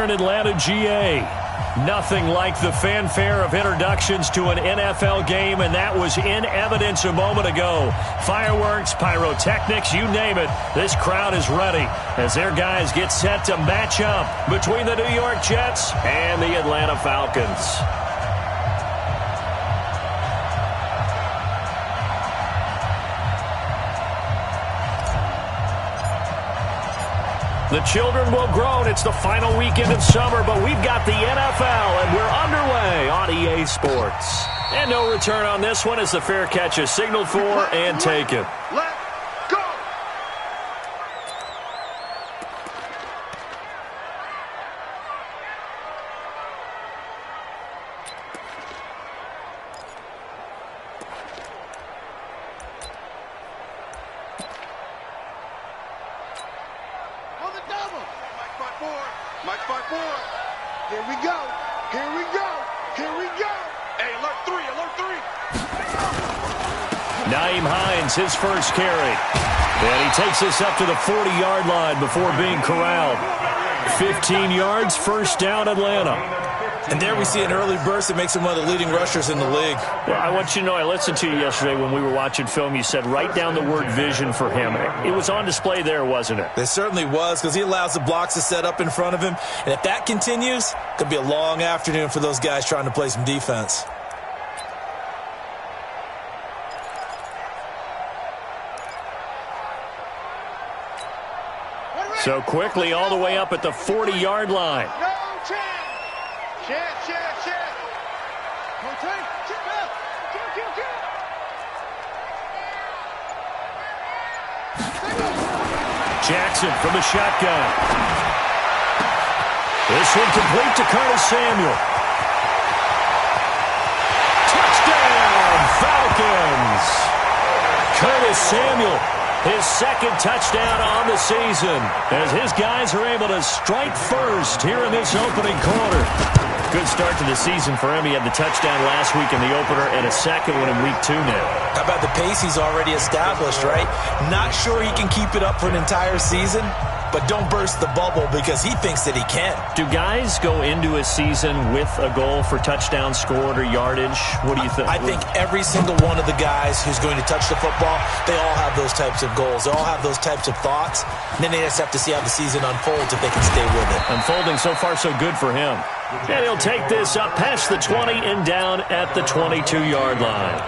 here in Atlanta, GA. Nothing like the fanfare of introductions to an NFL game, and that was in evidence a moment ago. Fireworks, pyrotechnics, you name it. This crowd is ready as their guys get set to match up between the New York Jets and the Atlanta Falcons. The children will groan. It's the final weekend of summer, but we've got the NFL, and we're underway on EA Sports. And no return on this one as the fair catch is signaled for and taken. Let's go! Here we go. Here we go. Here we go. Hey, alert three. Nyheim Hines, his first carry. And he takes us up to the 40-yard line before being corralled. 15 yards, first down, Atlanta. And there we see an early burst that makes him one of the leading rushers in the league. Well, I want you to know, I listened to you yesterday when we were watching film. You said write down the word vision for him. It was on display there, wasn't it? It certainly was, because he allows the blocks to set up in front of him. And if that continues, it could be a long afternoon for those guys trying to play some defense. So quickly all the way up at the 40-yard line. No chance. Chance. No time. Kill. Jackson from the shotgun. This one complete to Curtis Samuel. Touchdown, Falcons. Curtis Samuel, his second touchdown on the season, as his guys are able to strike first here in this opening quarter. Good start to the season for him. He had the touchdown last week in the opener and a second one in week 2 now. How about the pace he's already established, right? Not sure he can keep it up for an entire season, but don't burst the bubble because he thinks that he can. Do guys go into a season with a goal for touchdown scored or yardage? What do you think? I think every single one of the guys who's going to touch the football, they all have those types of goals. They all have those types of thoughts. And then they just have to see how the season unfolds if they can stay with it. Unfolding so far so good for him. And he'll take this up past the 20 and down at the 22-yard line.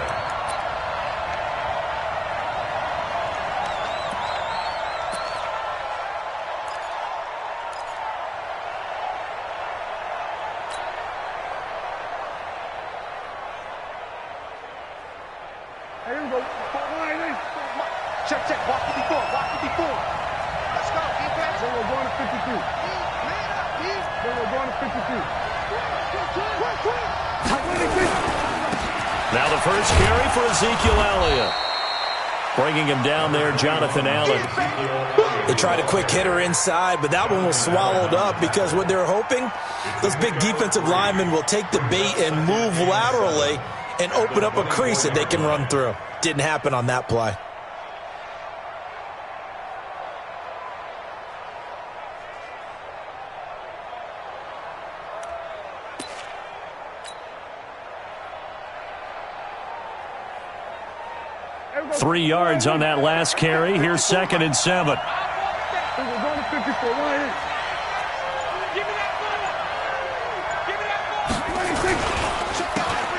Here we go. Check. Walk it before. Let's go. Defense. Then we're going to 52. Then we're going to 52. Now the first carry for Ezekiel Elliott. Bringing him down there, Jonathan Allen. They tried a quick hitter inside, but that one was swallowed up because what they're hoping, those big defensive linemen will take the bait and move laterally and open up a crease that they can run through. Didn't happen on that play. Three yards on that last carry. Here's 2nd and 7.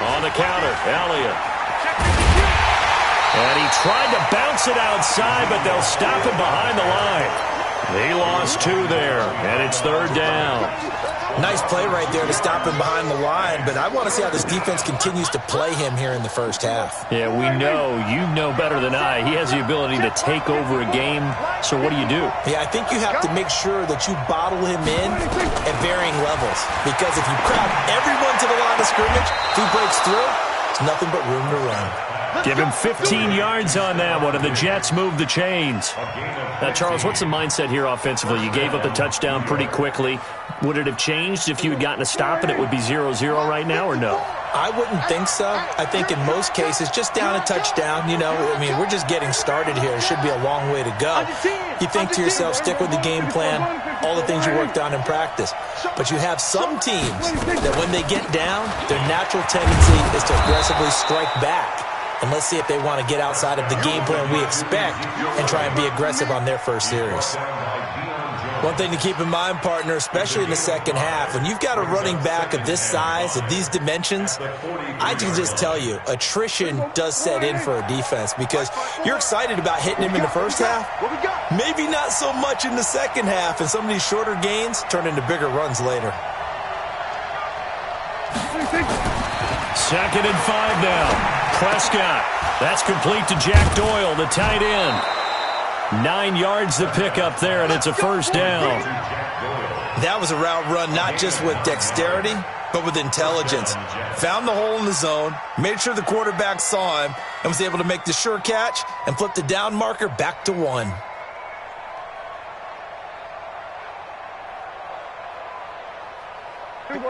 On the counter, Elliott. And he tried to bounce it outside, but they'll stop him behind the line. He lost 2 there, and it's 3rd down. Nice play right there to stop him behind the line, but I want to see how this defense continues to play him here in the first half. Yeah, we know. You know better than I. He has the ability to take over a game, so what do you do? Yeah, I think you have to make sure that you bottle him in at varying levels, because if you crowd everyone to the line of scrimmage, if he breaks through, it's nothing but room to run. Give him 15 yards on that one, and the Jets move the chains. Now, Charles, what's the mindset here offensively? You gave up the touchdown pretty quickly. Would it have changed if you had gotten a stop and it would be 0-0 right now, or no? I wouldn't think so. I think in most cases, just down a touchdown, you know, I mean, we're just getting started here. It should be a long way to go. You think to yourself, stick with the game plan, all the things you worked on in practice. But you have some teams that when they get down, their natural tendency is to aggressively strike back. And let's see if they want to get outside of the game plan we expect and try and be aggressive on their first series. One thing to keep in mind, partner, especially in the second half, when you've got a running back of this size, of these dimensions, I can just tell you, attrition does set in for a defense because you're excited about hitting him in the first half, maybe not so much in the second half, and some of these shorter gains turn into bigger runs later. 2nd and 5 now. Prescott. That's complete to Jack Doyle, the tight end. 9 yards to pick up there, and it's a first down. That was a route run not just with dexterity, but with intelligence. Found the hole in the zone, made sure the quarterback saw him, and was able to make the sure catch and flip the down marker back to 1.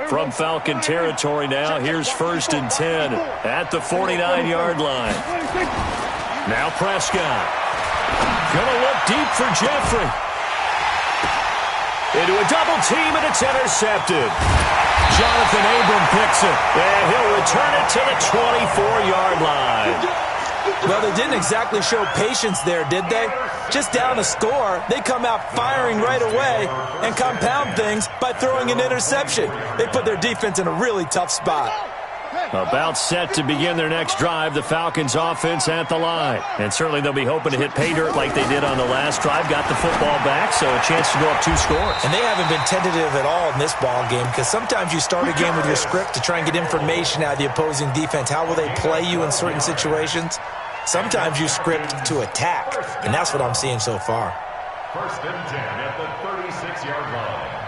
From Falcon territory now, here's 1st and 10 at the 49-yard line. Now Prescott. Gonna look deep for Jeffrey. Into a double team, and it's intercepted. Jonathan Abram picks it, and he'll return it to the 24-yard line. Well, they didn't exactly show patience there, did they? Just down a score, they come out firing right away and compound things by throwing an interception. They put their defense in a really tough spot. About set to begin their next drive, the Falcons offense at the line. And certainly they'll be hoping to hit pay dirt like they did on the last drive. Got the football back, so a chance to go up 2 scores. And they haven't been tentative at all in this ball game because sometimes you start a game with your script to try and get information out of the opposing defense. How will they play you in certain situations? Sometimes you script to attack, and that's what I'm seeing so far. 1st and 10 at the 36-yard line.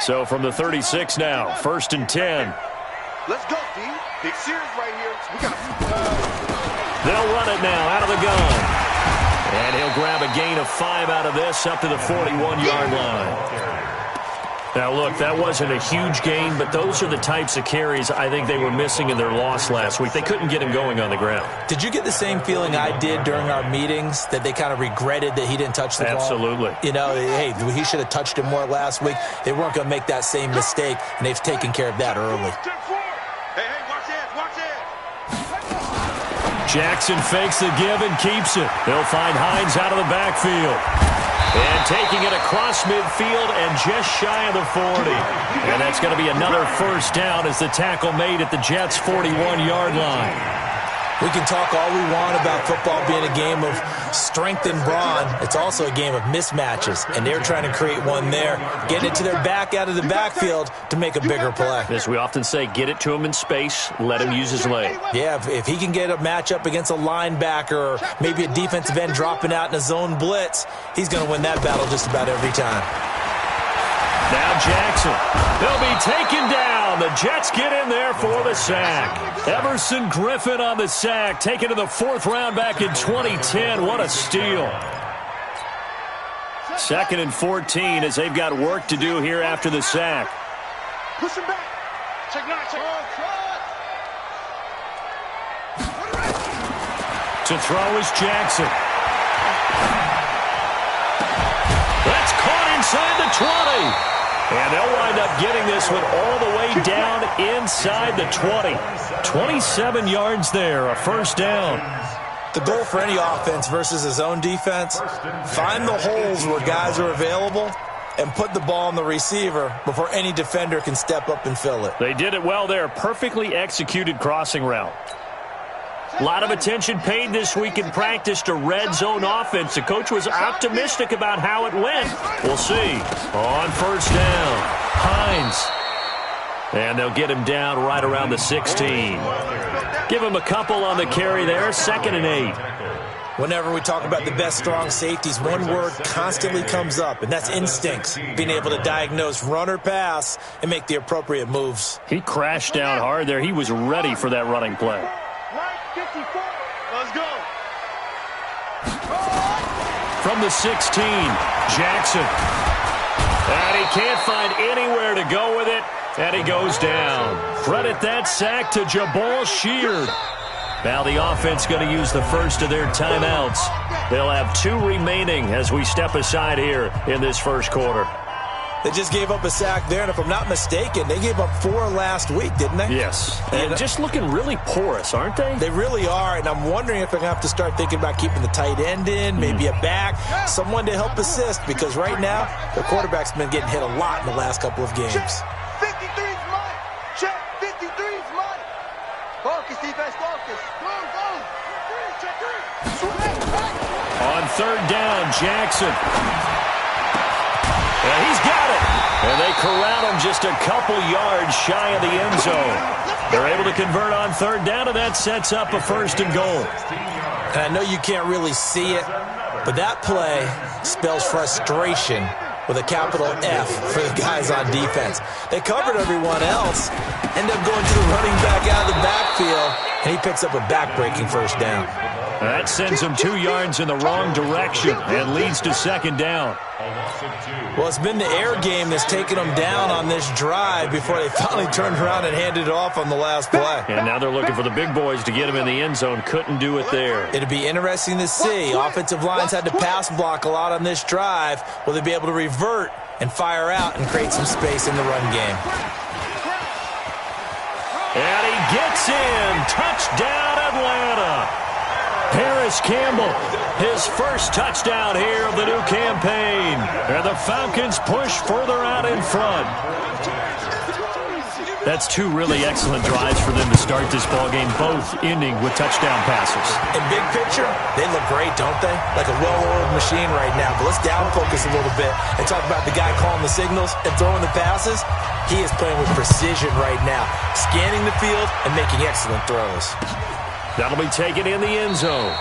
So from the 36 now, 1st and 10. Let's go, D. Big series right here. We got They'll run it now out of the gun. And he'll grab a gain of 5 out of this up to the 41-yard line. Now, look, that wasn't a huge gain, but those are the types of carries I think they were missing in their loss last week. They couldn't get him going on the ground. Did you get the same feeling I did during our meetings, that they kind of regretted that he didn't touch the ball? Absolutely. You know, hey, he should have touched it more last week. They weren't going to make that same mistake, and they've taken care of that early. Hey, watch it. Jackson fakes the give and keeps it. They'll find Hines out of the backfield. And taking it across midfield and just shy of the 40. And that's going to be another first down as the tackle made at the Jets' 41-yard line. We can talk all we want about football being a game of strength and brawn. It's also a game of mismatches, and they're trying to create one there. Getting it to their back out of the backfield to make a bigger play. As we often say, get it to him in space, let him use his leg. Yeah, if he can get a matchup against a linebacker or maybe a defensive end dropping out in a zone blitz, he's going to win that battle just about every time. Now Jackson. He'll be taken down. The Jets get in there for the sack. Everson Griffin on the sack, taken to the 4th round back in 2010. What a steal. 2nd and 14 as they've got work to do here after the sack. Push him back. Check 9, check. To throw is Jackson. That's caught inside the 20. And they'll wind up getting this one all the way down inside the 20. 27 yards there, a first down. The goal for any offense versus his own defense, find the holes where guys are available and put the ball on the receiver before any defender can step up and fill it. They did it well there. Perfectly executed crossing route. A lot of attention paid this week in practice to red zone offense. The coach was optimistic about how it went. We'll see. On first down, Hines. And they'll get him down right around the 16. Give him a couple on the carry there. 2nd and 8. Whenever we talk about the best strong safeties, one word constantly comes up, and that's instincts. Being able to diagnose run or pass and make the appropriate moves. He crashed down hard there. He was ready for that running play. Right 54. from the 16. Jackson. And he can't find anywhere to go with it, and he goes down. Credit that sack to Jabal Sheard. Now the offense going to use the first of their timeouts. They'll have 2 remaining as we step aside here in this first quarter. They just gave up a sack there, and if I'm not mistaken, they gave up 4 last week, didn't they? Yes. And just looking really porous, aren't they? They really are, and I'm wondering if they're going to have to start thinking about keeping the tight end in, maybe a back, someone to help assist, because right now, their quarterback's been getting hit a lot in the last couple of games. Check 53's mine. Check 53's mine. Focus, defense, focus. Go. Check 3. On third down, Jackson. And he's got it. And they corral him just a couple yards shy of the end zone. They're able to convert on third down, and that sets up a 1st and goal. And I know you can't really see it, but that play spells frustration with a capital F for the guys on defense. They covered everyone else, end up going to the running back out of the backfield, and he picks up a back-breaking 1st down. That sends him 2 yards in the wrong direction and leads to 2nd down. Well, it's been the air game that's taken them down on this drive before they finally turned around and handed it off on the last play. And now they're looking for the big boys to get him in the end zone. Couldn't do it there. It'd be interesting to see. Offensive lines had to pass block a lot on this drive. Will they be able to revert and fire out and create some space in the run game? And he gets in. Touchdown, Atlanta. Harris Campbell, his first touchdown here of the new campaign. And the Falcons push further out in front. That's 2 really excellent drives for them to start this ballgame, both ending with touchdown passes. In big picture, they look great, don't they? Like a well-oiled machine right now. But let's down focus a little bit and talk about the guy calling the signals and throwing the passes. He is playing with precision right now, scanning the field and making excellent throws. That'll be taken in the end zone.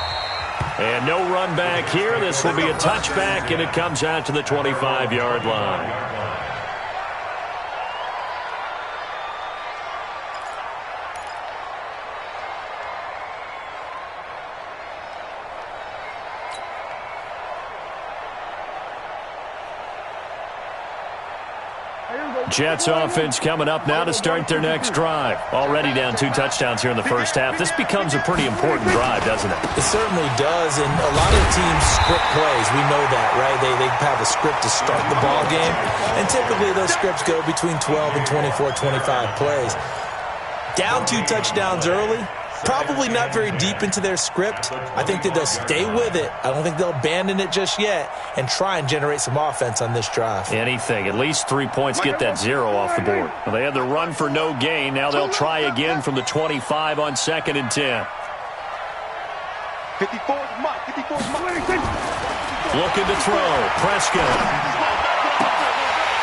And no run back here. This will be a touchback, and it comes out to the 25-yard line. Jets offense coming up now to start their next drive. Already down 2 touchdowns here in the first half. This becomes a pretty important drive, doesn't it? It certainly does, and a lot of teams script plays. We know that, right? They have a script to start the ball game, and typically those scripts go between 12 and 24, 25 plays. Down 2 touchdowns early, probably not very deep into their script. I think that they'll stay with it. I don't think they'll abandon it just yet and try and generate some offense on this drive. Anything. At least 3 points, get that 0 off the board. Well, they had the run for no gain. Now they'll try again from the 25 on 2nd and 10. 54's mine. 54's mine. Looking to throw. Prescott.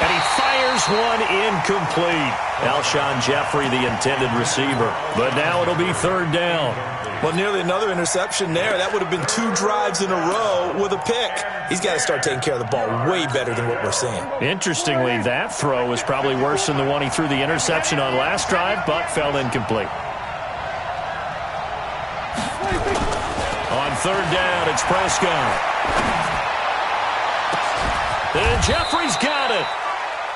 And he fires one incomplete. Alshon Jeffrey, the intended receiver. But now it'll be 3rd down. Well, nearly another interception there. That would have been 2 drives in a row with a pick. He's got to start taking care of the ball way better than what we're seeing. Interestingly, that throw was probably worse than the one he threw the interception on last drive, but fell incomplete. On 3rd down, it's Prescott. And Jeffrey's got it.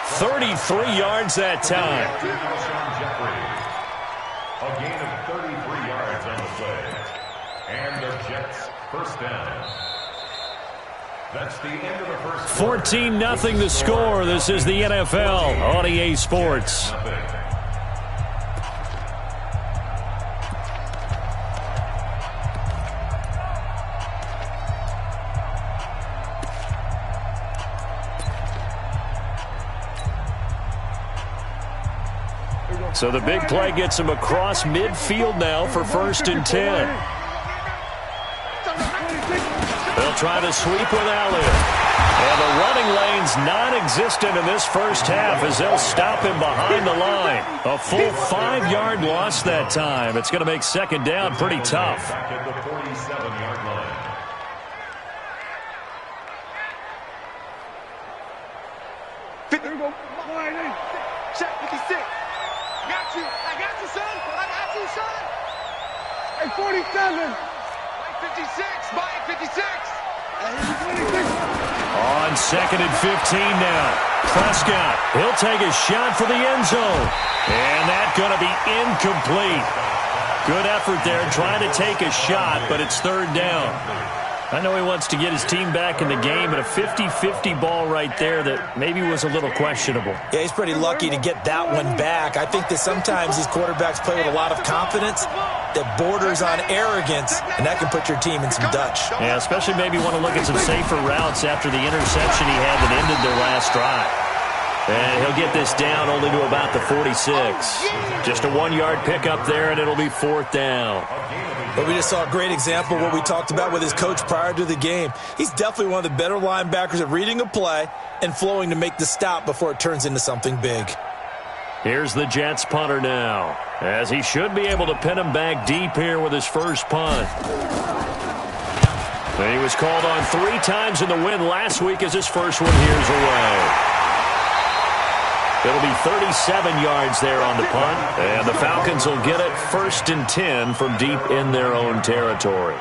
33 yards that time. A gain of 33 yards on the play. And the Jets first down. That's the end of the first. 14-0 the score. This is the NFL on EA Sports. So the big play gets him across midfield now for 1st and 10. They'll try to sweep with Elliott. And the running lane's non-existent in this first half as they'll stop him behind the line. A full 5-yard loss that time. It's going to make 2nd down pretty tough. At the 47-yard line. Check 56. I got you, son. I got you, son. Hey, 47. Mike 56. Mike 56. On 2nd and 15 now. Prescott, he'll take a shot for the end zone. And that's going to be incomplete. Good effort there trying to take a shot, but it's 3rd down. I know he wants to get his team back in the game, but a 50-50 ball right there that maybe was a little questionable. Yeah, he's pretty lucky to get that one back. I think that sometimes these quarterbacks play with a lot of confidence that borders on arrogance, and that can put your team in some Dutch. Yeah, especially maybe want to look at some safer routes after the interception he had that ended their last drive. And he'll get this down only to about the 46. Just a 1-yard pickup there, and it'll be 4th down. But we just saw a great example of what we talked about with his coach prior to the game. He's definitely one of the better linebackers at reading a play and flowing to make the stop before it turns into something big. Here's the Jets punter now, as he should be able to pin him back deep here with his first punt. And he was called on 3 times in the win last week as his first one here's away. It'll be 37 yards there on the punt, and the Falcons will get it 1st and 10 from deep in their own territory.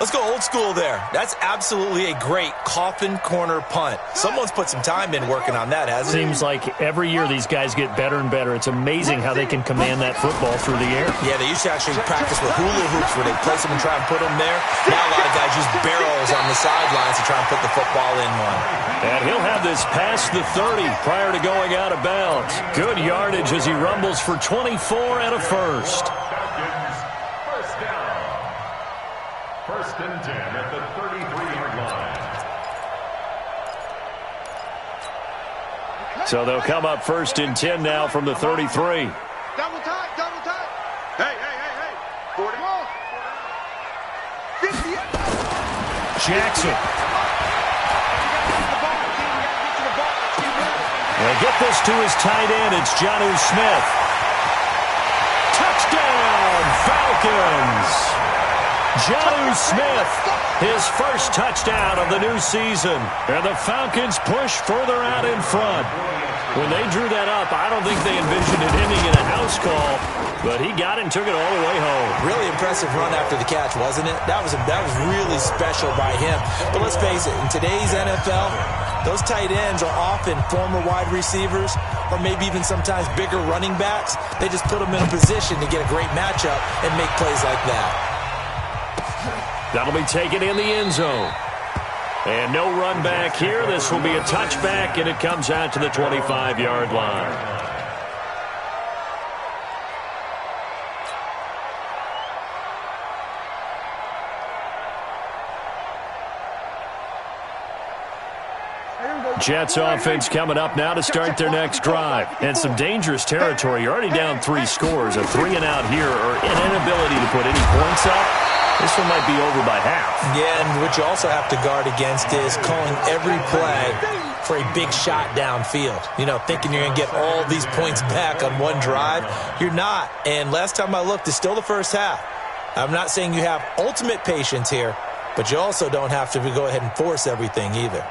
Let's go old school there. That's absolutely a great coffin corner punt. Someone's put some time in working on that, hasn't it? Seems like every year these guys get better and better. It's amazing how they can command that football through the air. Yeah, they used to actually practice with hula hoops where they place them and try and put them there. Now a lot of guys use barrels on the sidelines to try and put the football in one. And he'll have this past the 30 prior to going out of bounds. Good yardage as he rumbles for 24 and a first. First and 10 at the 33-yard line. So they'll come up 1st and 10 now from the 33. Double time, double time. Hey. 41. 50. Jackson. They'll get this to his tight end. It's Jonnu Smith. Touchdown, Falcons. Jonnu Smith, his first touchdown of the new season. And the Falcons push further out in front. When they drew that up, I don't think they envisioned it ending in a house call, but he got it and took it all the way home. Really impressive run after the catch, wasn't it? That was really special by him. But let's face it, in today's NFL, those tight ends are often former wide receivers or maybe even sometimes bigger running backs. They just put them in a position to get a great matchup and make plays like that. That'll be taken in the end zone. And no run back here. This will be a touchback, and it comes out to the 25-yard line. Jets offense coming up now to start their next drive. And some dangerous territory. You're already down 3 scores. A 3-and-out here or an inability to put any points up. This one might be over by half. Yeah, and what you also have to guard against is calling every play for a big shot downfield. You know, thinking you're going to get all these points back on one drive. You're not. And last time I looked, it's still the first half. I'm not saying you have ultimate patience here, but you also don't have to go ahead and force everything either.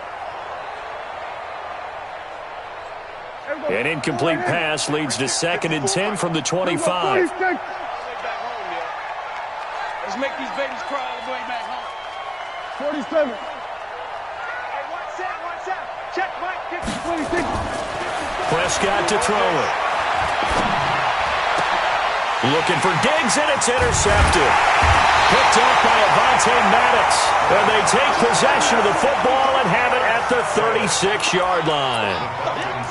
An incomplete pass leads to 2nd and 10 from the 25. Let's make these babies cry all the way back home. 47. Hey, watch out. Check, Mike. 26. Prescott to throw it. Looking for Diggs, and it's intercepted. Picked up by Avonte Maddox. And they take possession of the football and have it at the 36-yard line.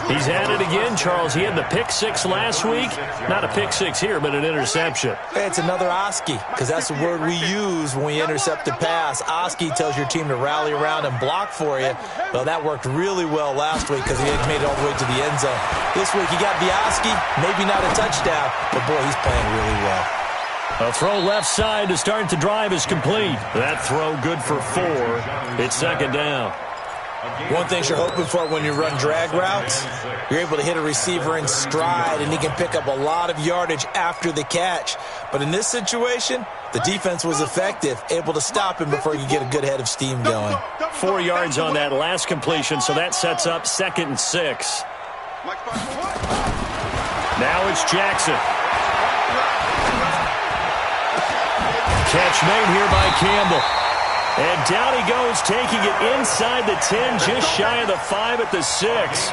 He's at it again, Charles. He had the pick 6 last week. Not a pick 6 here, but an interception. It's another Oski, because that's the word we use when we intercept a pass. Oski tells your team to rally around and block for you. Well, that worked really well last week because he had made it all the way to the end zone. This week he got the Oski, maybe not a touchdown, but boy, he's playing really well. A throw left side to start the drive is complete. That throw good for 4. It's 2nd down. One thing you're hoping for when you run drag routes, you're able to hit a receiver in stride, and he can pick up a lot of yardage after the catch. But in this situation, the defense was effective, able to stop him before you get a good head of steam going. 4 yards on that last completion, so that sets up 2nd and 6. Now it's Jackson. Catch made here by Campbell. And down he goes, taking it inside the 10, just shy of the 5 at the 6.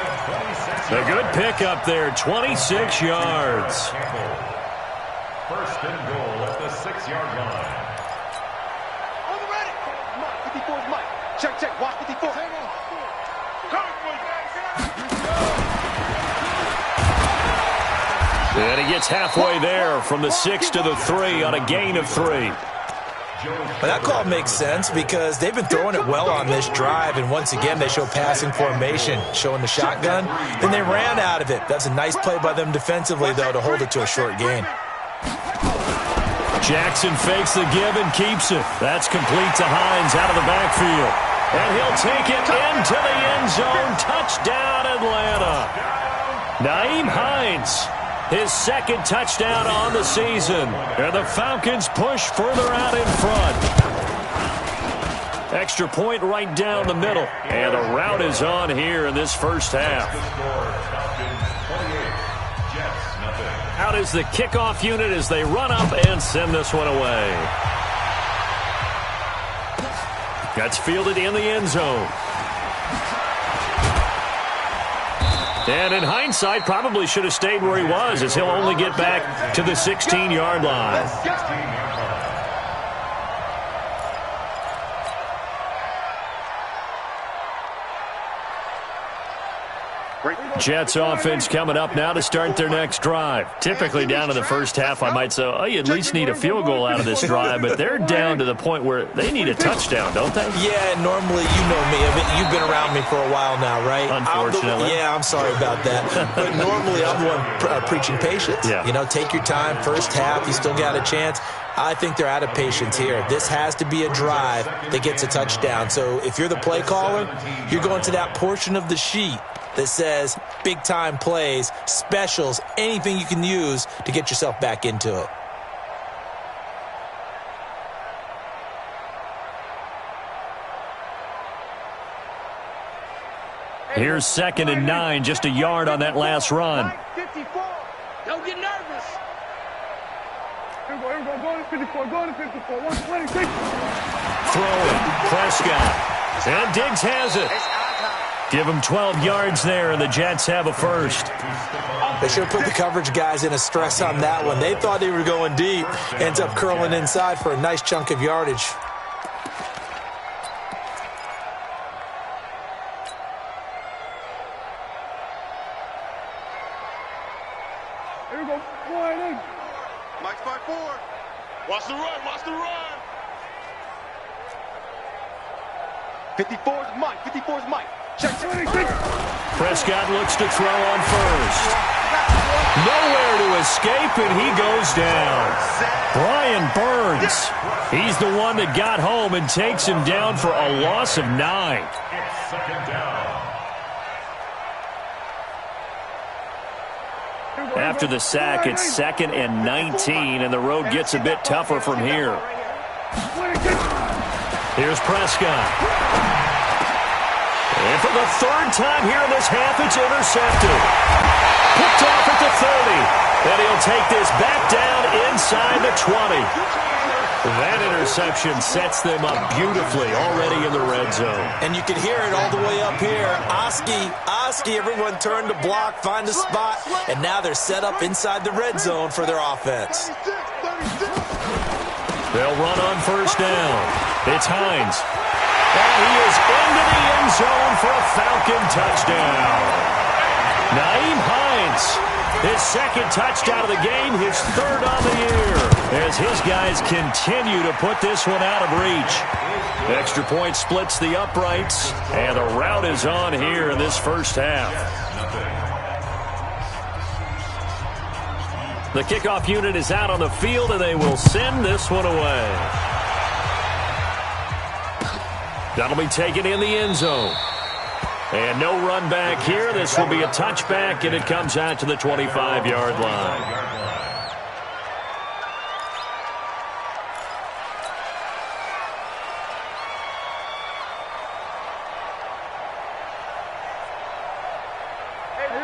A good pickup there, 26 yards. First and goal at the 6-yard line. On the ready. Mike, 54 is Mike. Check, check. Watch 54. And he gets halfway there from the 6 to the 3 on a gain of 3. Well, that call makes sense because they've been throwing it well on this drive, and once again they show passing formation, showing the shotgun. Then they ran out of it. That's a nice play by them defensively, though, to hold it to a short gain. Jackson fakes the give and keeps it. That's complete to Hines out of the backfield. And he'll take it into the end zone. Touchdown, Atlanta. Nyheim Hines, his second touchdown on the season. And the Falcons push further out in front. Extra point right down the middle. And the route is on here in this first half. Out is the kickoff unit as they run up and send this one away. That's fielded in the end zone. And in hindsight, probably should have stayed where he was, as he'll only get back to the 16-yard line. Jets offense coming up now to start their next drive. Typically down in the first half, I might say, oh, you at least need a field goal out of this drive, but they're down to the point where they need a touchdown, don't they? Yeah, normally, you know me. You've been around me for a while now, right? Unfortunately. I'm sorry about that. But normally I'm the one preaching patience. Yeah. You know, take your time. First half, you still got a chance. I think they're out of patience here. This has to be a drive that gets a touchdown. So if you're the play caller, you're going to that portion of the sheet that says big-time plays, specials, anything you can use to get yourself back into it. Here's 2nd and 9, just a yard on that last run. 54. Don't get nervous. Here we go. Go to 54. Go to 54. 126. Throwing. Prescott. And Diggs has it. Give him 12 yards there, and the Jets have a first. They should have put the coverage guys in a stress on that one. They thought they were going deep. Ends up curling inside for a nice chunk of yardage. Here we go. Mike's 5-4. Watch the run. Watch the run. 54 is Mike. 54 is Mike. Check 26. Prescott looks to throw on first. Nowhere to escape, and he goes down. Brian Burns. He's the one that got home and takes him down for a loss of 9. It's 2nd down. After the sack, it's 2nd and 19, and the road gets a bit tougher from here. Here's Prescott. And for the 3rd time here in this half, it's intercepted. Picked off at the 30. And he'll take this back down inside the 20. That interception sets them up beautifully already in the red zone. And you can hear it all the way up here. Oski, everyone turned to block, find a spot, and now they're set up inside the red zone for their offense. They'll run on first down. It's Hines. And he is into the end zone for a Falcon touchdown. Nyheim Hines, his 2nd touchdown of the game, his 3rd on the year, as his guys continue to put this one out of reach. Extra point splits the uprights, and the route is on here in this first half. The kickoff unit is out on the field, and they will send this one away. That'll be taken in the end zone. And no run back here. This will be a touchback, and it comes out to the 25-yard line.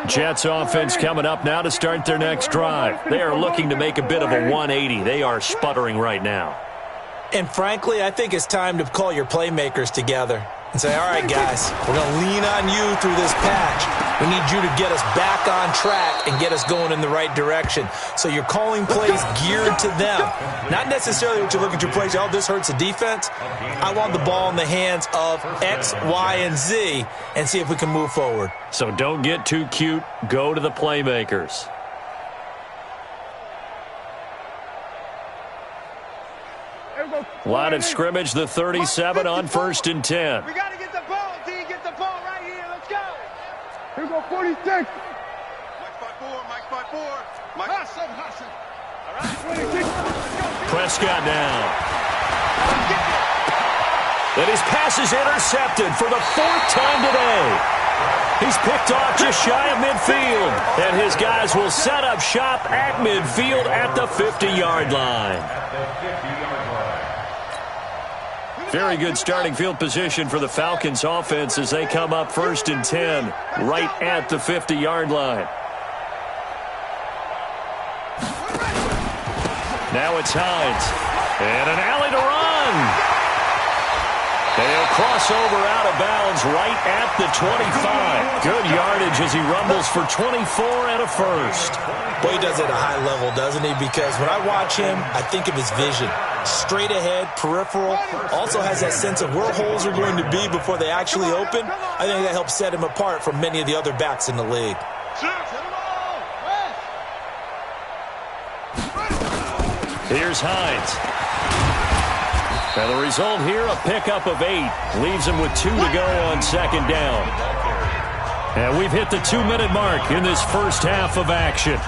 Jets offense coming up now to start their next drive. They are looking to make a bit of a 180. They are sputtering right now. And frankly, I think it's time to call your playmakers together and say, all right, guys, we're going to lean on you through this patch. We need you to get us back on track and get us going in the right direction. So you're calling plays geared to them. Not necessarily what you look at your plays, oh, this hurts the defense. I want the ball in the hands of X, Y, and Z and see if we can move forward. So don't get too cute. Go to the playmakers. Line of scrimmage, the 37 on 1st and 10. We got to get the ball, D. Get the ball right here. Let's go. Here we go, 46. Mike 5-4, Mike 5-4. Mike Hassan. All right, 26. Prescott now. And his pass is intercepted for the 4th time today. He's picked off just shy of midfield. And his guys will set up shop at midfield at the 50-yard line. Very good starting field position for the Falcons offense as they come up 1st and 10 right at the 50-yard line. Now it's Hines. And an alley to run. And he'll cross over out of bounds right at the 25. Good yardage as he rumbles for 24 and a first. Boy, he does it at a high level, doesn't he? Because when I watch him, I think of his vision. Straight ahead, peripheral. Also has that sense of where holes are going to be before they actually open. I think that helps set him apart from many of the other backs in the league. Here's Hines. And the result here, a pickup of 8. Leaves him with 2 to go on 2nd down. And we've hit the 2-minute mark in this first half of action.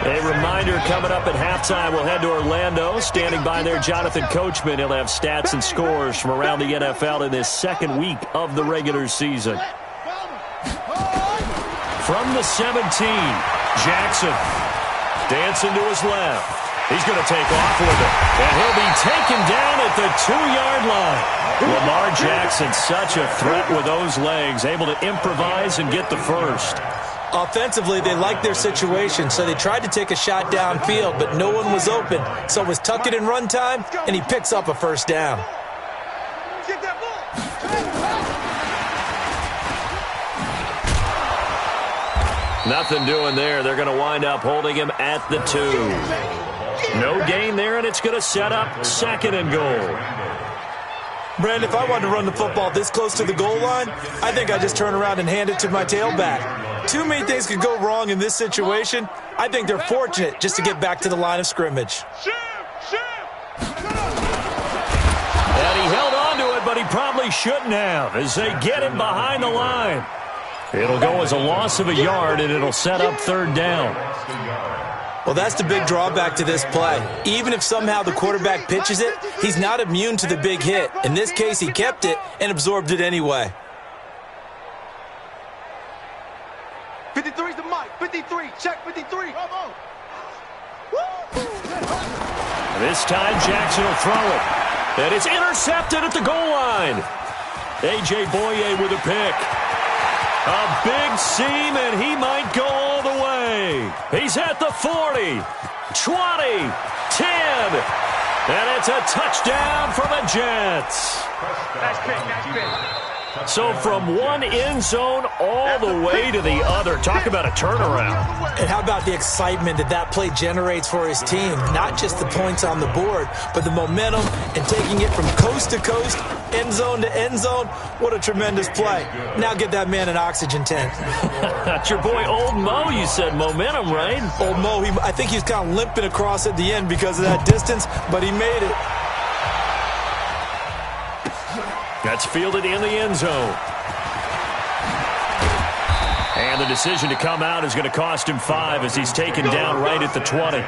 A reminder coming up at halftime, we'll head to Orlando. Standing by there, Jonathan Coachman. He'll have stats and scores from around the NFL in this 2nd week of the regular season. From the 17, Jackson dancing to his left. He's going to take off with it. And he'll be taken down at the 2-yard line. Lamar Jackson, such a threat with those legs, able to improvise and get the first. Offensively, they liked their situation, so they tried to take a shot downfield, but no one was open. So it was tuck it in run time, and he picks up a 1st down. Get that ball. Nothing doing there. They're going to wind up holding him at the 2. No gain there, and it's going to set up 2nd and goal. Brandon, if I wanted to run the football this close to the goal line, I think I'd just turn around and hand it to my tailback. Too many things could go wrong in this situation. I think they're fortunate just to get back to the line of scrimmage. And he held on to it, but he probably shouldn't have as they get him behind the line. It'll go as a loss of a yard, and it'll set up 3rd down. Well, that's the big drawback to this play. Even if somehow the quarterback pitches it, he's not immune to the big hit. In this case, he kept it and absorbed it anyway. 53's the mic. 53. Check 53. This time, Jackson will throw it. And it's intercepted at the goal line. A.J. Boye with a pick. A big seam, and he might go all the way. He's at the 40, 20, 10. And it's a touchdown for the Jets. Nice pick, nice pick. So from one end zone all the way to the other. Talk about a turnaround. And how about the excitement that play generates for his team? Not just the points on the board, but the momentum and taking it from coast to coast, end zone to end zone. What a tremendous play. Now get that man an oxygen tank. That's your boy Old Mo. You said momentum, right? Old Mo, I think he's kind of limping across at the end because of that distance, but he made it. That's fielded in the end zone. And the decision to come out is going to cost him 5 as he's taken down right at the 20.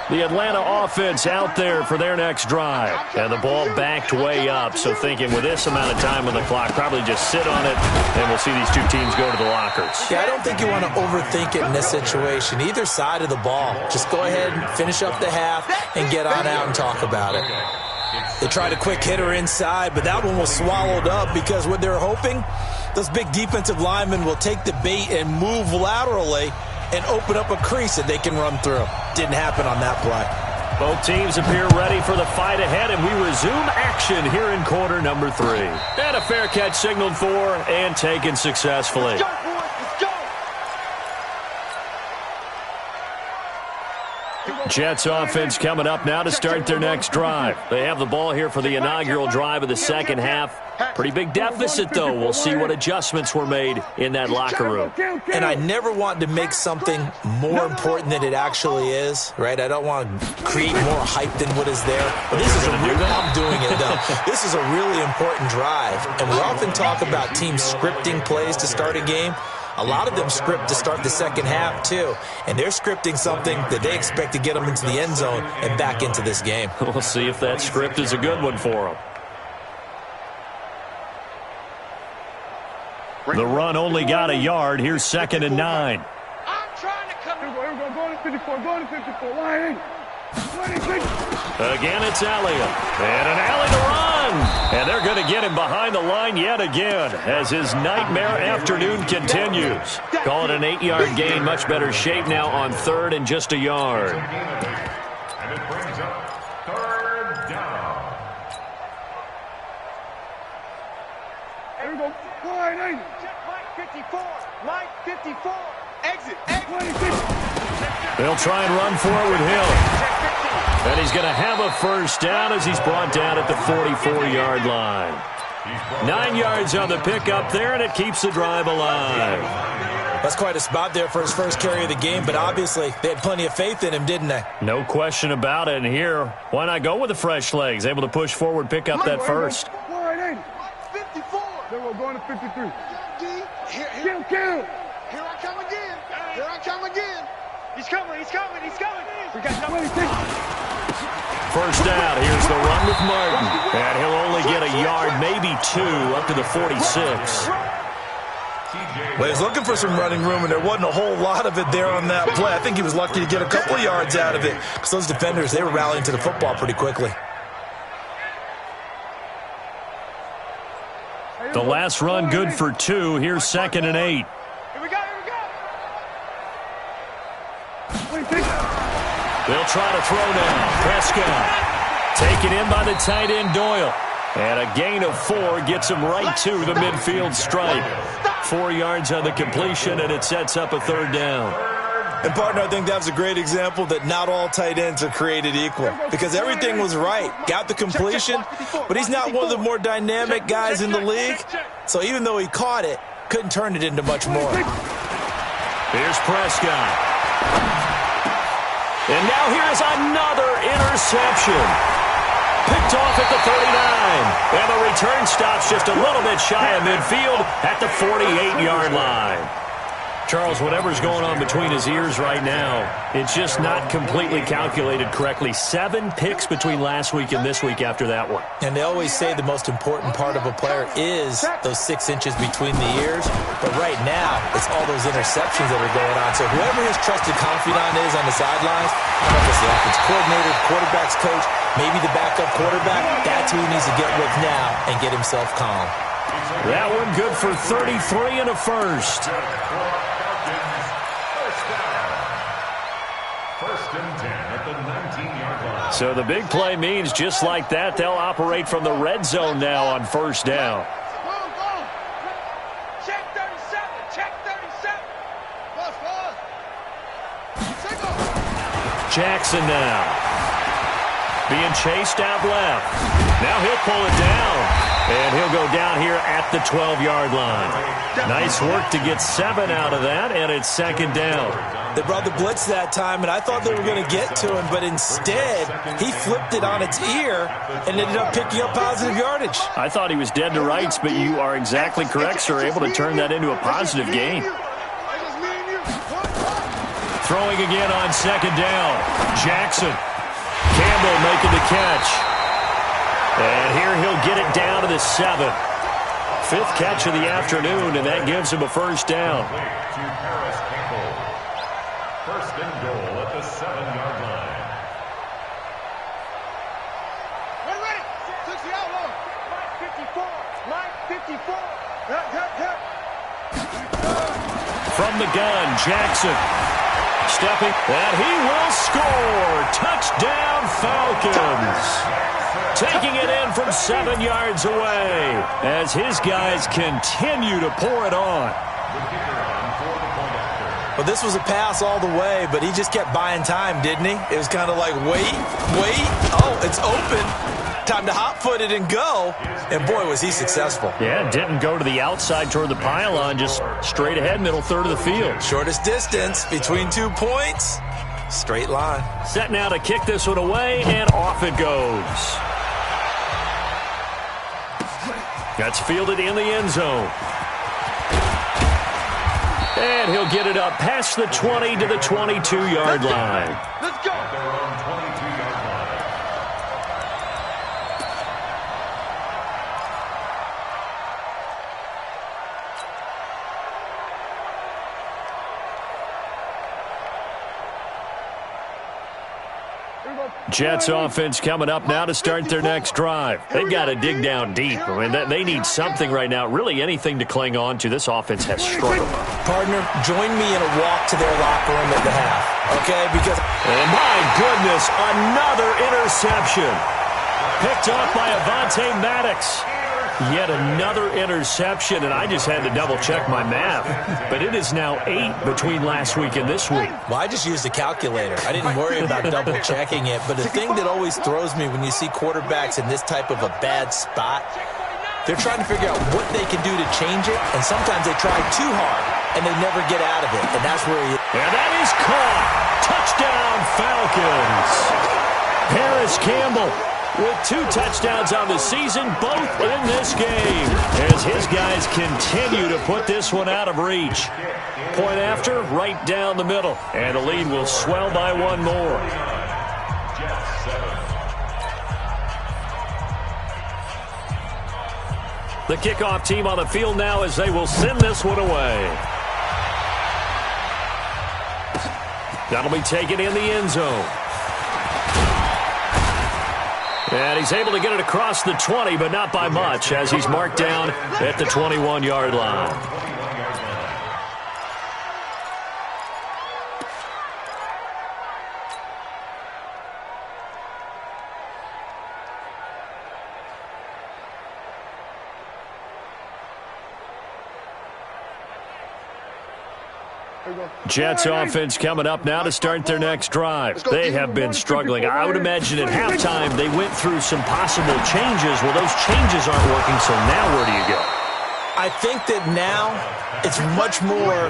The Atlanta offense out there for their next drive. And the ball backed way up. So thinking with this amount of time on the clock, probably just sit on it, and we'll see these two teams go to the lockers. Yeah, I don't think you want to overthink it in this situation. Either side of the ball. Just go ahead and finish up the half and get on out and talk about it. They tried a quick hitter inside, but that one was swallowed up because what they're hoping, those big defensive linemen will take the bait and move laterally and open up a crease that they can run through. Didn't happen on that play. Both teams appear ready for the fight ahead, and we resume action here in quarter number 3. And a fair catch signaled for and taken successfully. Let's go, boys. Let's go. Jets offense coming up now to start their next drive. They have the ball here for the inaugural drive of the second half. Pretty big deficit, though. We'll see what adjustments were made in that locker room. And I never want to make something more important than it actually is, right? I don't want to create more hype than what is there. But this is I'm doing it, though. This is a really important drive. And we often talk about teams scripting plays to start a game. A lot of them script to start the second half, too. And they're scripting something that they expect to get them into the end zone and back into this game. We'll see if that script is a good one for them. The run only got a yard. Here's 2nd and 9. I'm trying to come. Here we go. Go to 54. Go to 54. Line. Again, it's Elliott. And an alley to run. And they're going to get him behind the line yet again as his nightmare afternoon continues. Call it an 8-yard gain. Much better shape now on 3rd and just a yard. And it brings up 3rd down. Here we go. Line. Check Mike 54. Mike 54. Exit. They'll try and run for it with Hill. And he's going to have a first down as he's brought down at the 44-yard line. 9 yards on the pickup there, and it keeps the drive alive. That's quite a spot there for his first carry of the game, but obviously they had plenty of faith in him, didn't they? No question about it. And here, why not go with the fresh legs? Able to push forward, pick up that first. Line. 54. Then we're going to 53. Here Kill. I come again. Here I come again. He's coming. He's coming. He's coming. We got nothing. First down. Here's the run with Martin. And he'll only get a yard, maybe 2, up to the 46. Well, he was looking for some running room, and there wasn't a whole lot of it there on that play. I think he was lucky to get a couple of yards out of it because those defenders, they were rallying to the football pretty quickly. The last run good for 2. Here's 2nd and 8. Here we go. They'll try to throw now. Prescott taken in by the tight end Doyle. And a gain of 4 gets him right to the midfield stripe. 4 yards on the completion, and it sets up a 3rd down. And, partner, I think that was a great example that not all tight ends are created equal because everything was right. Got the completion, but he's not one of the more dynamic guys in the league. So even though he caught it, couldn't turn it into much more. Here's Prescott. And now here's another interception. Picked off at the 39. And the return stops just a little bit shy of midfield at the 48-yard line. Charles, whatever's going on between his ears right now, it's just not completely calculated correctly. 7 picks between last week and this week after that one. And they always say the most important part of a player is those 6 inches between the ears. But right now, it's all those interceptions that are going on. So whoever his trusted confidant is on the sidelines, I don't know if it's the offensive coordinator, quarterback's coach, maybe the backup quarterback, that's who he needs to get with now and get himself calm. That one good for 33 and a first. First and 10 at the 19-yard line. So the big play means just like that, they'll operate from the red zone now on first down. Check 37. Check 37. Jackson now. Being chased out left. Now he'll pull it down. And he'll go down here at the 12-yard line. Nice work to get 7 out of that, and it's 2nd down. They brought the blitz that time, and I thought they were going to get to him, but instead, he flipped it on its ear and ended up picking up positive yardage. I thought he was dead to rights, but you are exactly correct, sir. Able to turn that into a positive gain. Throwing again on 2nd down. Jackson. Campbell making the catch. And here he'll get it down to the 7. 5th catch of the afternoon, and that gives him a first down. First and goal at the 7-yard line. We're ready. From the gun, Jackson. Stepping, and he will score. Touchdown, Falcons. Taking it in from 7 yards away as his guys continue to pour it on. Well, this was a pass all the way, but he just kept buying time, didn't he? It was kind of like, wait. Oh, it's open. Time to hot-foot it and go. And, boy, was he successful. Yeah, didn't go to the outside toward the pylon, just straight ahead, middle third of the field. Shortest distance between 2 points. Straight line. Set now to kick this one away, and off it goes. That's fielded in the end zone. And he'll get it up past the 20 to the 22-yard line. Let's go. Jets offense coming up now to start their next drive. They've got to dig down deep. I mean, they need something right now, really anything to cling on to. This offense has struggled. Partner, join me in a walk to their locker room at the half, okay? Because, oh my goodness, another interception. Picked off by Avonte Maddox. Yet another interception, and I just had to double-check my math. But it is now 8 between last week and this week. Well, I just used a calculator. I didn't worry about double-checking it. But the thing that always throws me when you see quarterbacks in this type of a bad spot, they're trying to figure out what they can do to change it, and sometimes they try too hard, and they never get out of it. And that's where he... And that is caught. Touchdown, Falcons. Paris Campbell with 2 touchdowns on the season, both in this game, as his guys continue to put this one out of reach. Point after, right down the middle, and the lead will swell by 1 more. The kickoff team on the field now as they will send this one away. That'll be taken in the end zone. And he's able to get it across the 20, but not by much, as he's marked down at the 21-yard line. Jets offense coming up now to start their next drive. They have been struggling. I would imagine at halftime they went through some possible changes. Well, those changes aren't working, so now where do you go? I think that now it's much more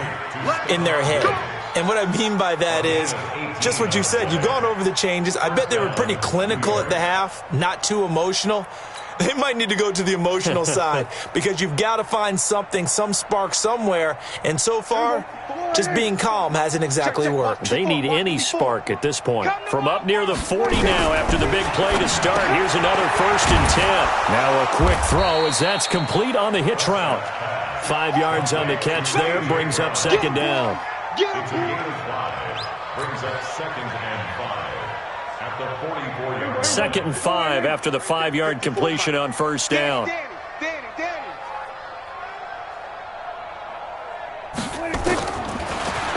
in their head. And what I mean by that is just what you said. You've gone over the changes. I bet they were pretty clinical at the half, not too emotional. They might need to go to the emotional side because you've got to find something, some spark somewhere. And so far, just being calm hasn't exactly worked. They need any spark at this point. From up near the 40 now after the big play to start. Here's another 1st and 10. Now a quick throw as that's complete on the hitch route. 5 yards on the catch there. Brings up 2nd down. Brings up 2nd and 5. At the 44-yard. 2nd and 5 after the 5-yard completion on 1st down.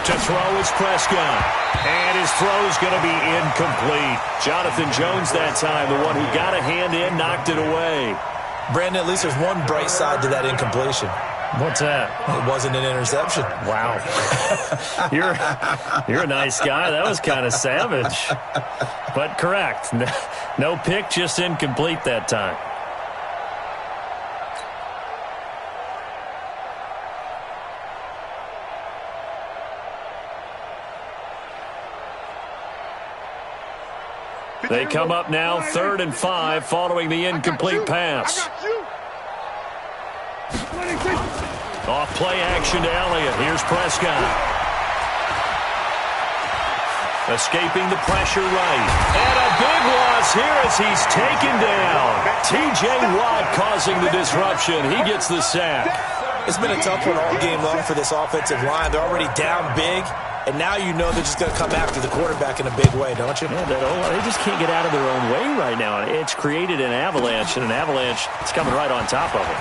To throw is Prescott. And his throw is going to be incomplete. Jonathan Jones that time, the one who got a hand in, knocked it away. Brandon, at least there's one bright side to that incompletion. What's that? It wasn't an interception. Wow. You're a nice guy. That was kind of savage. But correct. No pick, just incomplete that time. They come up now 3rd and 5 following the incomplete pass. Off play action to Elliott. Here's Prescott. Escaping the pressure right. And a big loss here as he's taken down. T.J. Watt causing the disruption. He gets the sack. It's been a tough one all game long for this offensive line. They're already down big. And now you know they're just going to come after the quarterback in a big way, don't you? Yeah, they just can't get out of their own way right now. It's created an avalanche, and an avalanche is coming right on top of them.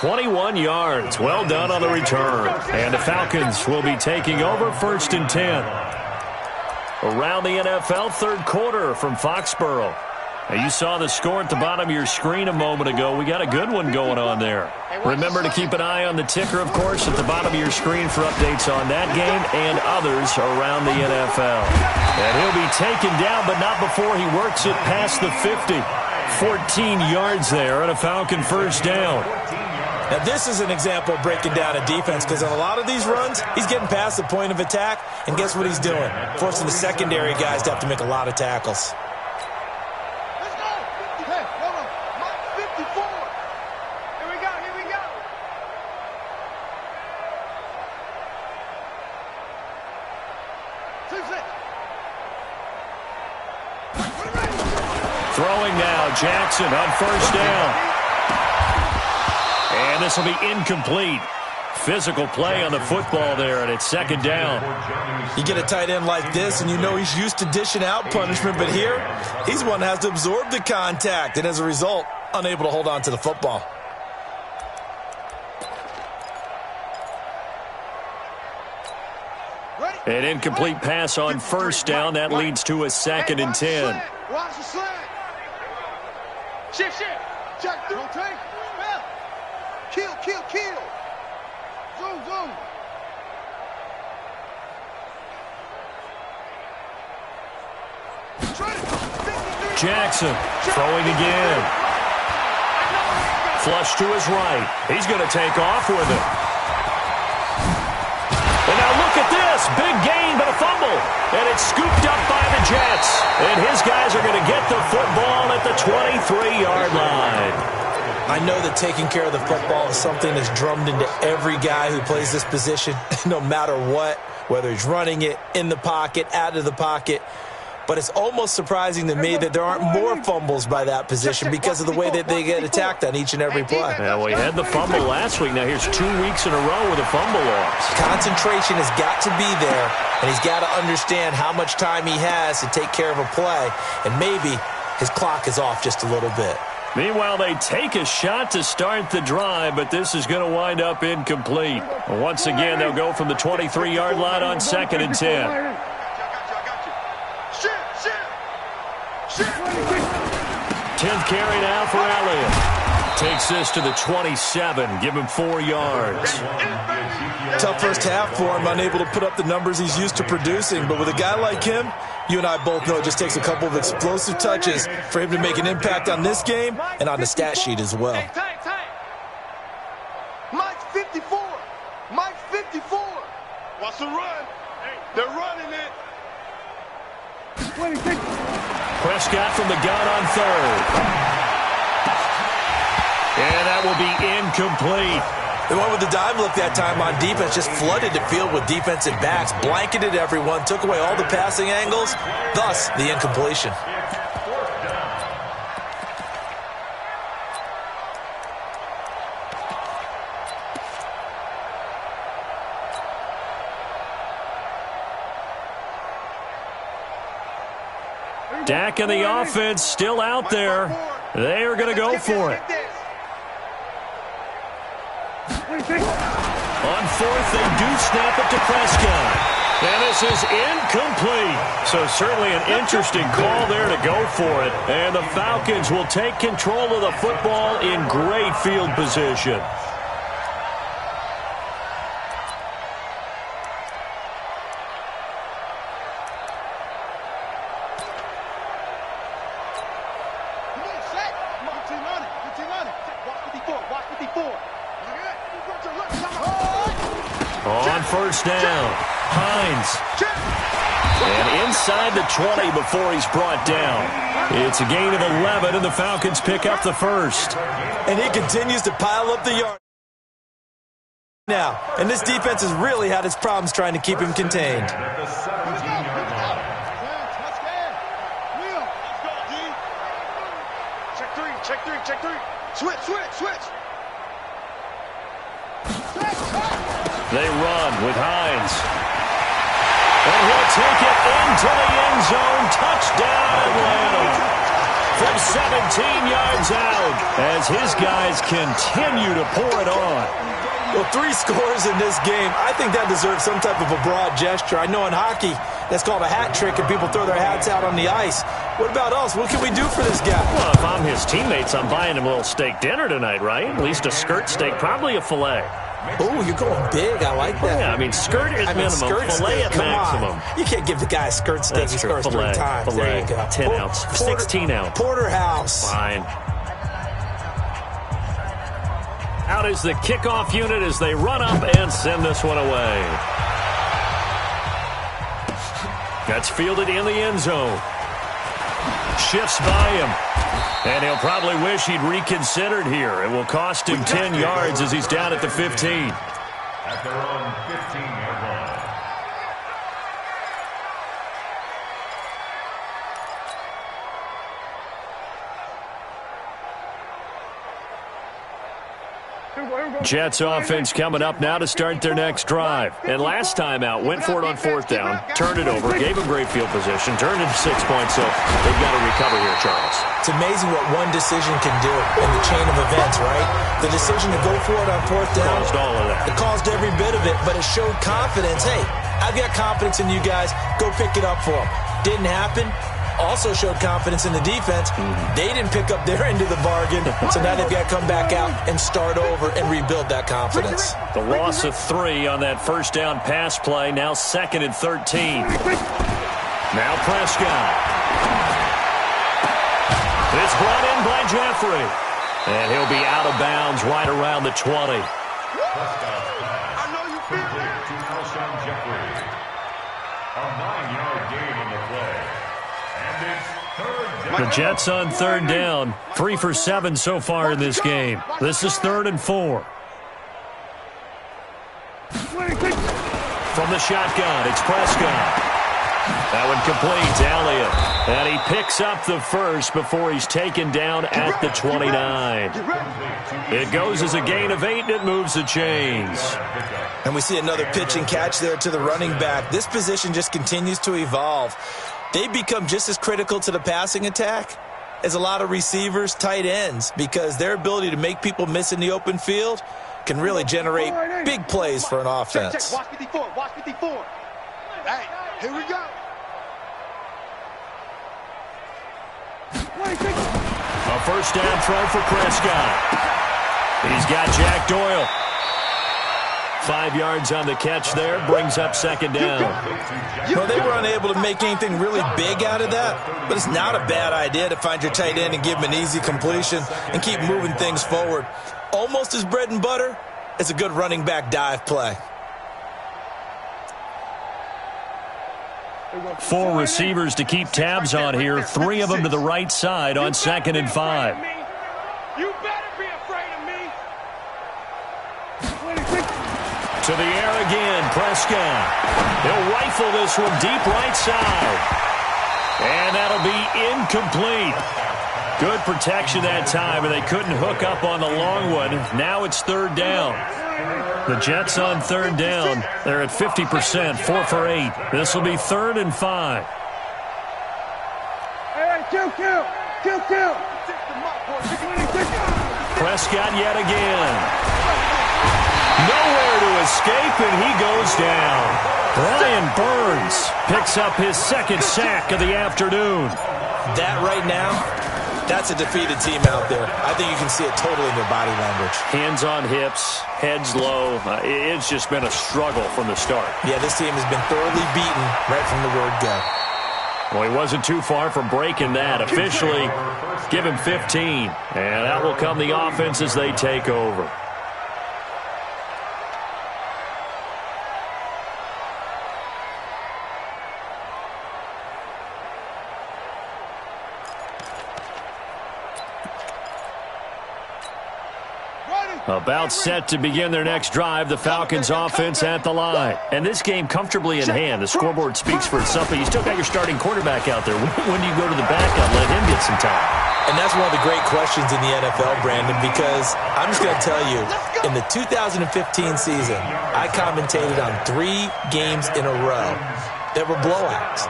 21 yards. Well done on the return. And the Falcons will be taking over 1st and 10. Around the NFL, 3rd quarter from Foxborough. Now, you saw the score at the bottom of your screen a moment ago. We got a good one going on there. Remember to keep an eye on the ticker, of course, at the bottom of your screen for updates on that game and others around the NFL. And he'll be taken down, but not before he works it past the 50. 14 yards there and a Falcon 1st down. Now, this is an example of breaking down a defense because on a lot of these runs, he's getting past the point of attack, and guess what he's doing? Forcing the secondary guys to have to make a lot of tackles. Let's go. Hey, hold on. Mark 54. Here we go. Here we go. Throwing now, Jackson on 1st down. And this will be incomplete. Physical play on the football there, and it's 2nd down. You get a tight end like this, and you know he's used to dishing out punishment, but here, he's one that has to absorb the contact, and as a result, unable to hold on to the football. Ready? An incomplete pass on 1st down. That leads to a 2nd and 10. Watch the slant. Shift. Check through. Take. Kill. Zoom. Jackson throwing again. Flush to his right. He's going to take off with it. And now look at this. Big gain, but a fumble. And it's scooped up by the Jets. And his guys are going to get the football at the 23-yard line. I know that taking care of the football is something that's drummed into every guy who plays this position, no matter what, whether he's running it, in the pocket, out of the pocket. But it's almost surprising to me that there aren't more fumbles by that position because of the way that they get attacked on each and every play. Yeah, well, he had the fumble last week. Now here's 2 weeks in a row with a fumble loss. Concentration has got to be there, and he's got to understand how much time he has to take care of a play, and maybe his clock is off just a little bit. Meanwhile, they take a shot to start the drive, but this is going to wind up incomplete. Once again, they'll go from the 23-yard line on 2nd and 10. 10th carry now for Elliott. Takes this to the 27. Give him 4 yards. Tough first half for him, unable to put up the numbers he's used to producing. But with a guy like him, you and I both know it just takes a couple of explosive touches for him to make an impact on this game and on the stat sheet as well. Mike 54. Mike 54. What's the run? They're running it. Prescott from the gun on 3rd. And that will be incomplete. The one with the dive look that time on defense just flooded the field with defensive backs, blanketed everyone, took away all the passing angles, thus the incompletion. Dak and the offense still out there. They are going to go for it. On 4th, they do snap it to Prescott. And this is incomplete. So certainly an interesting call there to go for it. And the Falcons will take control of the football in great field position. On 1st down, Hines. And inside the 20 before he's brought down. It's a gain of 11, and the Falcons pick up the 1st. And he continues to pile up the yard now. And this defense has really had its problems trying to keep him contained. Check three. Switch. They run with Hines. And he'll take it into the end zone. Touchdown, Atlanta. From 17 yards out. as his guys continue to pour it on. Well, 3 scores in this game. I think that deserves some type of a broad gesture. I know in hockey, that's called a hat trick, and people throw their hats out on the ice. What about us? What can we do for this guy? Well, if I'm his teammates, I'm buying him a little steak dinner tonight, right? At least a skirt steak, probably a filet. Oh, you're going big. I like that. Yeah, I mean, skirt is minimum, filet at maximum. You can't give the guy a skirt steak. He scores 3 times. Filet, there you go. 10 ounce, 16 ounce. Porterhouse. Fine. Out is the kickoff unit as they run up and send this one away. That's fielded in the end zone. Shifts by him. And he'll probably wish he'd reconsidered here. It will cost him 10 yards as he's down at the 15. At their own 15-yard line. Jets offense coming up now to start their next drive. And last time out, went for it on 4th down, turned it over, gave him great field position, turned into 6 points, so they've got to recover here, Charles. It's amazing what one decision can do in the chain of events, right? The decision to go for it on 4th down. Caused all of that. It caused every bit of it, but it showed confidence. Hey, I've got confidence in you guys. Go pick it up for them. Didn't happen. Also showed confidence in the defense. They didn't pick up their end of the bargain, so now they've got to come back out and start over and rebuild that confidence. The loss of 3 on that first down pass play, now 2nd and 13. Now Prescott. It's brought in by Jeffrey. And he'll be out of bounds right around the 20. Prescott's pass complete to Alshon Jeffrey. A 9-yard gain on the play. And it's 3rd down. The Jets on 3rd down. 3 for 7 so far in this game. This is 3rd and 4. From the shotgun, it's Prescott. That one complete to Elliott. And he picks up the first before he's taken down at the 29. It goes as a gain of 8, and it moves the chains. And we see another pitch and catch there to the running back. This position just continues to evolve. They become just as critical to the passing attack as a lot of receivers, tight ends, because their ability to make people miss in the open field can really generate big plays for an offense. Check. Watch 54. Watch 54. Hey, here we go. A first down throw for Prescott. He's got Jack Doyle. 5 yards on the catch there, brings up 2nd down. Well, they were unable to make anything really big out of that, but it's not a bad idea to find your tight end and give him an easy completion and keep moving things forward. Almost as bread and butter as a good running back dive play. 4 receivers to keep tabs on here, 3 of them to the right side on 2nd and 5. You better be afraid of me. To the air again, Prescott. He'll rifle this one deep right side. And that'll be incomplete. Good protection that time, and they couldn't hook up on the long one. Now it's 3rd down. The Jets on 3rd down. They're at 50%, 4 for 8. This will be 3rd and 5. Hey, kill. Prescott yet again. Nowhere to escape, and he goes down. Brian Burns picks up his 2nd sack of the afternoon. That right now, that's a defeated team out there. I think you can see it totally in their body language. Hands on hips, heads low. It's just been a struggle from the start. Yeah, this team has been thoroughly beaten right from the word go. Well, he wasn't too far from breaking that. Officially, give him 15. And out will come the offense as they take over. About set to begin their next drive, the Falcons offense at the line. And this game comfortably in hand. The scoreboard speaks for itself, but you still got your starting quarterback out there. When do you go to the backup, let him get some time? And that's one of the great questions in the NFL, Brandon, because I'm just going to tell you, in the 2015 season, I commentated on 3 games in a row that were blowouts.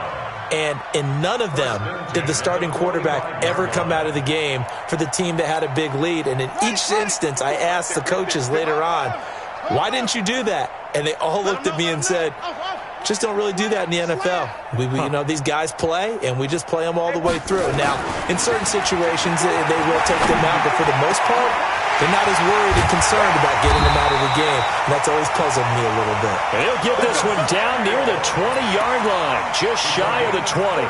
And in none of them did the starting quarterback ever come out of the game for the team that had a big lead. And in each instance, I asked the coaches later on, why didn't you do that? And they all looked at me and said, just don't really do that in the NFL. You know, these guys play, and we just play them all the way through. Now, in certain situations, they will take them out, but for the most part, they're not as worried and concerned about getting them out of the game. And that's always puzzled me a little bit. And he'll get this one down near the 20-yard line, just shy of the 20.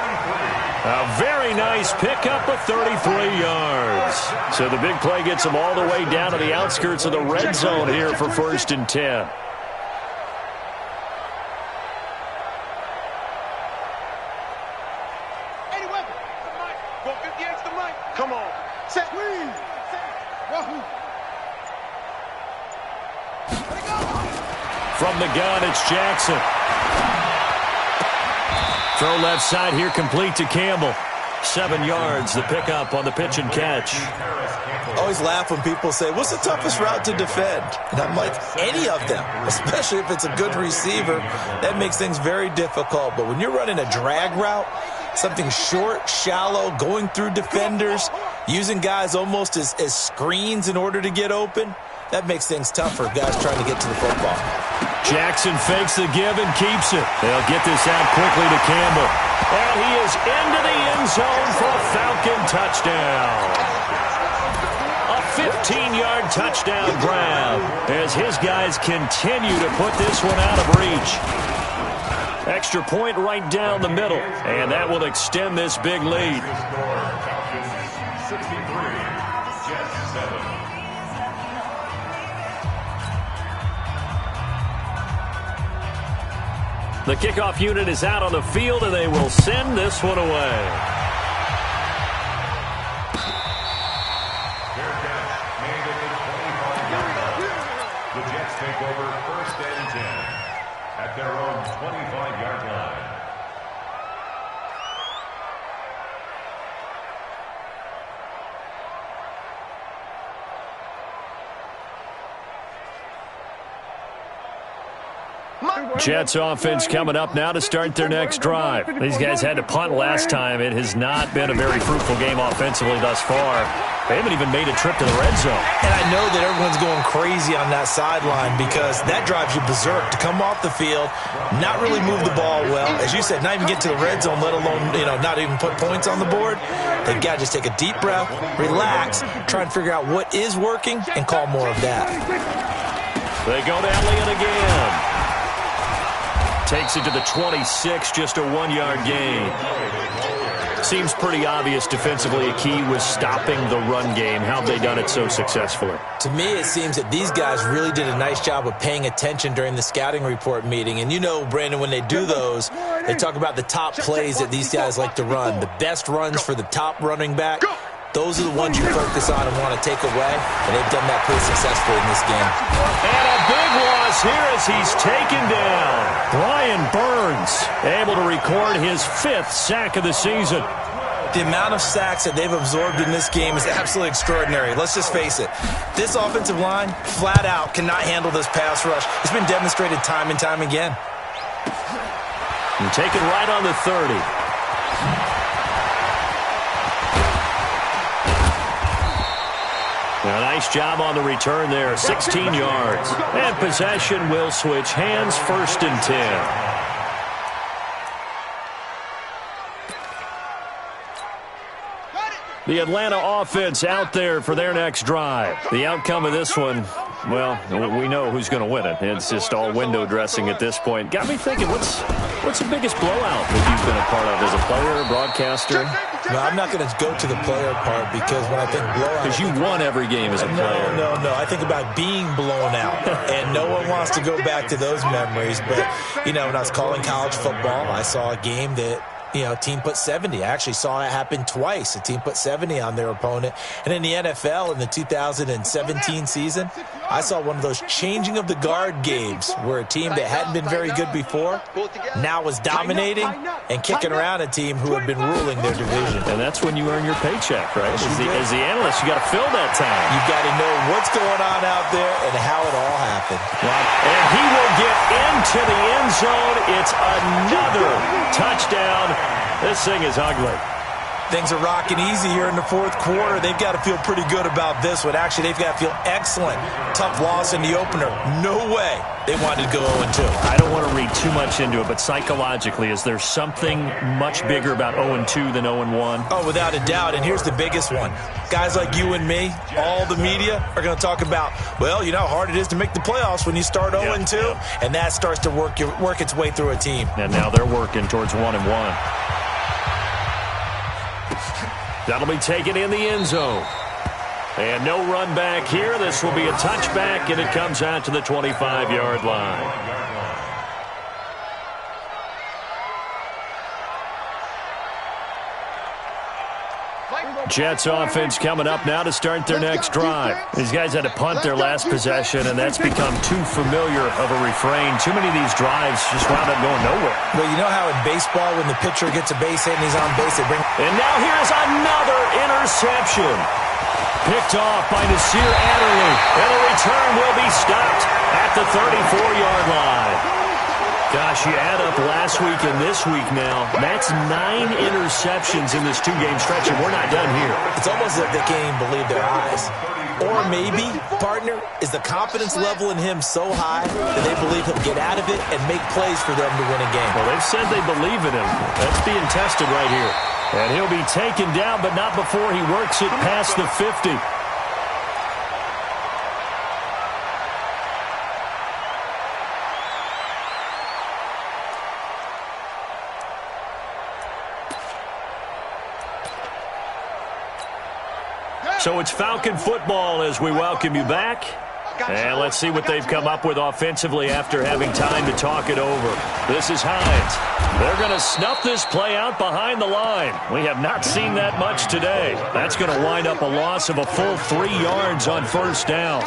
A very nice pickup of 33 yards. So the big play gets them all the way down to the outskirts of the red zone here for 1st and 10. Come on. Set. From the gun, it's Jackson. Throw left side here, complete to Campbell. 7 yards, the pickup on the pitch and catch. I always laugh when people say, what's the toughest route to defend? And I'm like, any of them, especially if it's a good receiver. That makes things very difficult. But when you're running a drag route, something short, shallow, going through defenders, using guys almost as screens in order to get open, that makes things tough for guys trying to get to the football. Jackson fakes the give and keeps it. They'll get this out quickly to Campbell. And he is into the end zone for a Falcon touchdown. A 15-yard touchdown grab as his guys continue to put this one out of reach. Extra point right down the middle, and that will extend this big lead. The kickoff unit is out on the field, and they will send this one away. The Jets take over 1st and 10 at their own 25-yard line. Jets offense coming up now to start their next drive. These guys had to punt last time. It has not been a very fruitful game offensively thus far. They haven't even made a trip to the red zone. And I know that everyone's going crazy on that sideline because that drives you berserk to come off the field, not really move the ball well. As you said, not even get to the red zone, let alone, not even put points on the board. They've got to just take a deep breath, relax, try and figure out what is working, and call more of that. They go to Elliott again. Takes it to the 26, just a 1-yard gain. Seems pretty obvious defensively a key was stopping the run game. How have they done it so successfully? To me, it seems that these guys really did a nice job of paying attention during the scouting report meeting. And Brandon, when they do those, they talk about the top plays that these guys like to run. The best runs for the top running back. Those are the ones you focus on and want to take away, and they've done that pretty successfully in this game. And a big loss here as he's taken down. Brian Burns able to record his 5th sack of the season. The amount of sacks that they've absorbed in this game is absolutely extraordinary. Let's just face it. This offensive line, flat out, cannot handle this pass rush. It's been demonstrated time and time again. And taken right on the 30. A nice job on the return there, 16 yards. And possession will switch hands, 1st and 10. The Atlanta offense out there for their next drive. The outcome of this one, well, we know who's going to win it. It's just all window dressing at this point. Got me thinking, what's the biggest blowout that you've been a part of as a player, broadcaster? No, I'm not going to go to the player part because when I think blowout... Because you won every game as a player. No. I think about being blown out. And no one wants to go back to those memories. But, when I was calling college football, I saw a game that... a team put 70. I actually saw it happen twice. A team put 70 on their opponent. And in the NFL, in the 2017 season, I saw one of those changing of the guard games where a team that hadn't been very good before now was dominating and kicking around a team who had been ruling their division. And that's when you earn your paycheck, right? As the analyst, you got to fill that time. You've got to know what's going on out there and how it all happened. And he will get into the end zone. It's another touchdown This thing is ugly. Things are rocking easy here in the fourth quarter. They've got to feel pretty good about this one. Actually, they've got to feel excellent. Tough loss in the opener. No way they wanted to go 0-2. I don't want to read too much into it, but psychologically, is there something much bigger about 0-2 than 0-1? Oh, without a doubt. And here's the biggest one. Guys like you and me, all the media, are going to talk about, well, you know how hard it is to make the playoffs when you start 0-2, and that starts to work its way through a team. And now they're working towards 1-1. That'll be taken in the end zone. And no run back here. This will be a touchback, and it comes out to the 25-yard line. Jets offense coming up now to start their next drive. These guys had to punt their last possession, and that's become too familiar of a refrain. Too many of these drives just wound up going nowhere. Well, you know how in baseball when the pitcher gets a base hit and he's on base, they bring... And now here's another interception. Picked off by Nasir Adderley, and the return will be stopped at the 34-yard line. Gosh, you add up last week and this week now, that's 9 interceptions in this two-game stretch, and we're not done here. It's almost like they can't even believe their eyes. Or maybe, partner, is the confidence level in him so high that they believe he'll get out of it and make plays for them to win a game. Well, they've said they believe in him. That's being tested right here. And he'll be taken down, but not before he works it past the 50. So it's Falcon football as we welcome you back. And let's see what they've come up with offensively after having time to talk it over. This is Hines. They're going to snuff this play out behind the line. We have not seen that much today. That's going to wind up a loss of a full 3 yards on first down.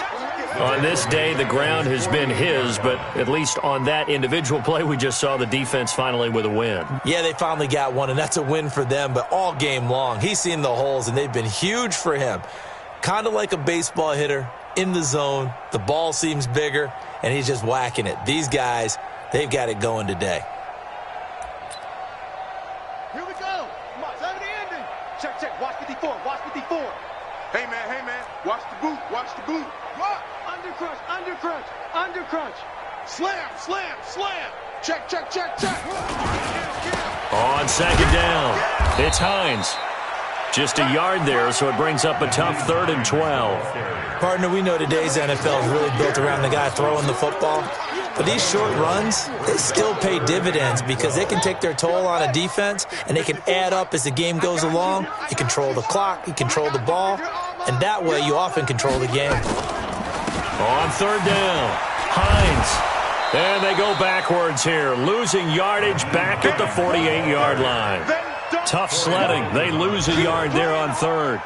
On this day, the ground has been his, but at least on that individual play, we just saw the defense finally with a win. Yeah, they finally got one, and that's a win for them, but all game long, he's seen the holes, and they've been huge for him. Kind of like a baseball hitter in the zone. The ball seems bigger, and he's just whacking it. These guys, they've got it going today. Here we go. Come on, 70 ending. Check, check. Watch 54. Watch 54. Hey, man. Watch the boot. Watch the boot. What? Under crunch. Under crunch. Under crunch. Slam, slam, slam. Check, check, check, check. On second down, it's Hines. Just a yard there, so it brings up a tough 3rd and 12. Partner, we know today's NFL is really built around the guy throwing the football. But these short runs, they still pay dividends because they can take their toll on a defense, and they can add up as the game goes along. You control the clock, you control the ball, and that way you often control the game. On 3rd down, Hines. And they go backwards here, losing yardage back at the 48-yard line. Tough sledding. They lose a yard there on 3rd.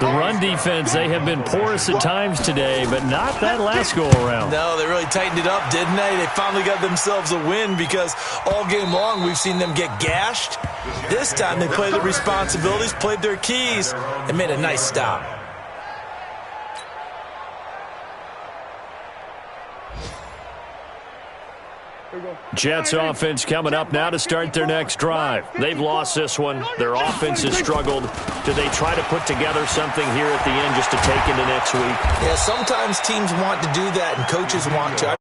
The run defense, they have been porous at times today, but not that last go-around. No, they really tightened it up, didn't they? They finally got themselves a win because all game long we've seen them get gashed. This time they played their responsibilities, played their keys, and made a nice stop. Jets offense coming up now to start their next drive. They've lost this one. Their offense has struggled. Do they try to put together something here at the end just to take into next week? Yeah, sometimes teams want to do that and coaches want to.